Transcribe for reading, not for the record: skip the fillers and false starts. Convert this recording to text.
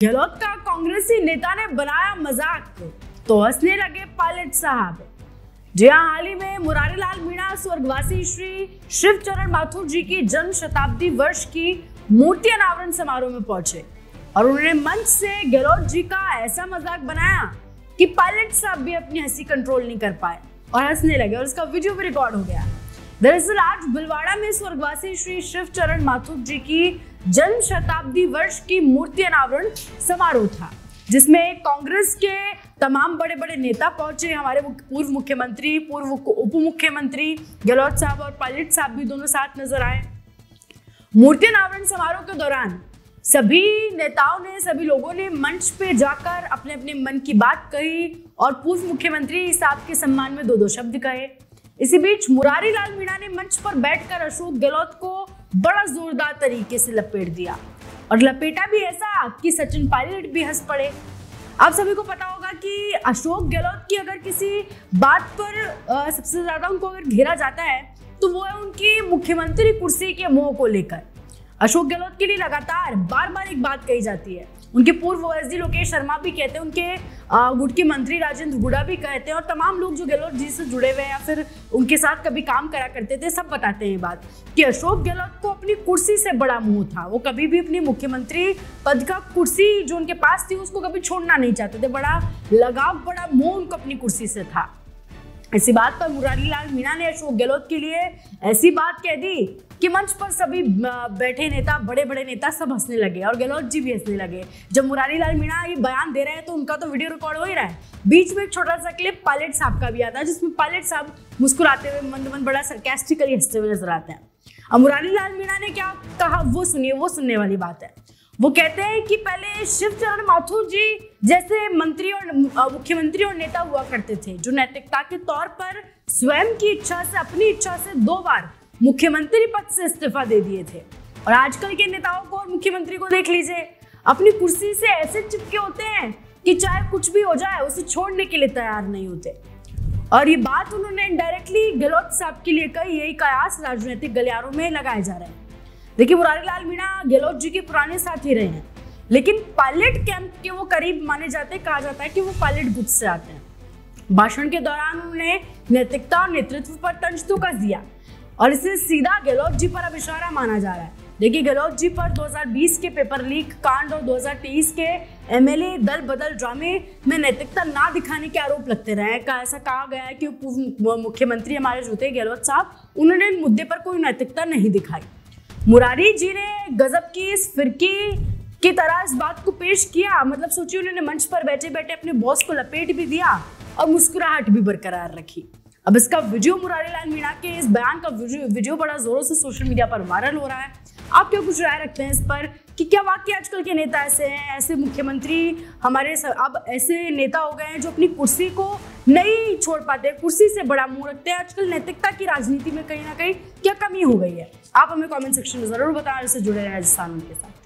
गहलोत का कांग्रेसी नेता ने बनाया मजाक तो हंसने लगे पायलट साहब। जी हां, हाल ही में मुरारीलाल मीणा स्वर्गवासी श्री शिवचरण माथुर जी की जन्म शताब्दी वर्ष की मूर्ति अनावरण समारोह में पहुंचे और उन्होंने मंच से गहलोत जी का ऐसा मजाक बनाया कि पायलट साहब भी अपनी हंसी कंट्रोल नहीं कर पाए और हंसने लगे और उसका वीडियो भी रिकॉर्ड हो गया। दरअसल आज भिलवाड़ा में स्वर्गवासी श्री शिवचरण माथुर जी की जन्म शताब्दी वर्ष की मूर्ति अनावरण समारोह था, जिसमें कांग्रेस के तमाम बड़े बड़े नेता पहुंचे। हमारे पूर्व मुख्यमंत्री, पूर्व उप मुख्यमंत्री गहलोत साहब और पायलट साहब भी दोनों साथ नजर आए। मूर्ति अनावरण समारोह के दौरान सभी नेताओं ने, सभी लोगों ने मंच पे जाकर अपने अपने मन की बात कही और पूर्व मुख्यमंत्री साहब के सम्मान में दो शब्द कहे। इसी बीच मुरारीलाल मीणा ने मंच पर बैठकर अशोक गहलोत को बड़ा जोरदार तरीके से लपेट दिया और लपेटा भी ऐसा कि सचिन पायलट भी हंस पड़े। आप सभी को पता होगा कि अशोक गहलोत की अगर किसी बात पर सबसे ज्यादा उनको अगर घेरा जाता है तो वो है उनकी मुख्यमंत्री कुर्सी के मोह को लेकर। अशोक गहलोत के लिए लगातार बार बार एक बात कही जाती है। उनके पूर्व ओएसडी लोकेश शर्मा भी कहते हैं, उनके गुट के मंत्री राजेंद्र गुड़ा भी कहते हैं और तमाम लोग जो गहलोत जी से जुड़े हुए हैं या फिर उनके साथ कभी काम करा करते थे, सब बताते हैं ये बात कि अशोक गहलोत को अपनी कुर्सी से बड़ा मोह था। वो कभी भी अपनी मुख्यमंत्री पद का कुर्सी जो उनके पास थी उसको कभी छोड़ना नहीं चाहते थे। बड़ा लगाव, बड़ा मोह उनको अपनी कुर्सी से था। इसी बात पर मुरारीलाल मीणा ने अशोक गहलोत के लिए ऐसी बात कह दी कि मंच पर सभी बैठे नेता, बड़े बड़े नेता सब हंसने लगे और गहलोत जी भी हंसने लगे। जब मुरारीलाल मीणा ये बयान दे रहे हैं तो उनका तो वीडियो रिकॉर्ड हो ही रहा है। बीच में एक छोटा सा क्लिप पायलट साहब का भी आता है जिसमें पायलट साहब मुस्कुराते हुए, मंद मंद बड़ा सरकास्टिकली हंसते हुए नजर आते हैं। अब मुरारीलाल मीणा ने क्या कहा वो सुनिए, वो सुनने वाली बात है। वो कहते हैं कि पहले शिवचरण माथुर जी जैसे मंत्री और मुख्यमंत्री और नेता हुआ करते थे जो नैतिकता के तौर पर स्वयं की इच्छा से, अपनी इच्छा से 2 बार मुख्यमंत्री पद से इस्तीफा दे दिए थे। और आजकल के नेताओं को और मुख्यमंत्री को देख लीजिए, अपनी कुर्सी से ऐसे चिपके होते हैं कि चाहे कुछ भी हो जाए उसे छोड़ने के लिए तैयार नहीं होते। और ये बात उन्होंने डायरेक्टली गहलोत साहब के लिए कही। यही कयास राजनीतिक गलियारों में लगाए जा रहे हैं। देखिए, मुरारीलाल मीणा गहलोत जी के पुराने साथी रहे हैं, लेकिन पायलट कैंप के वो करीब माने जाते हैं। कहा जाता है कि वो पायलट गुट से आते हैं। भाषण के दौरान उन्होंने नैतिकता और नेतृत्व पर तंज तो कस दिया और इसे सीधा गहलोत जी पर अब इशारा माना जा रहा है। देखिए, गहलोत जी पर 2020 के पेपर लीक कांड और 2023 के एमएलए दल बदल ड्रामे में नैतिकता ना दिखाने के आरोप लगते रहे हैं। ऐसा कहा गया है कि पूर्व मुख्यमंत्री हमारे जो थे गहलोत साहब, उन्होंने इन मुद्दे पर कोई नैतिकता नहीं दिखाई। मुरारी जी ने गजब की इस फिरकी की तरह इस बात को पेश किया। मतलब सोचिए, उन्होंने मंच पर बैठे बैठे अपने बॉस को लपेट भी दिया और मुस्कुराहट भी बरकरार रखी। अब इसका वीडियो, मुरारीलाल मीणा के इस बयान का वीडियो बड़ा जोरों से सोशल मीडिया पर वायरल हो रहा है। आप क्या कुछ राय रखते हैं इस पर कि क्या वाकई आजकल के नेता ऐसे हैं, ऐसे मुख्यमंत्री हमारे अब ऐसे नेता हो गए हैं जो अपनी कुर्सी को नहीं छोड़ पाते, कुर्सी से बड़ा मुंह रखते हैं? आजकल नैतिकता की राजनीति में कहीं ना कहीं क्या कमी हो गई है? आप हमें कमेंट सेक्शन में जरूर बताएं। इससे जुड़े रहे राजस्थान के साथ।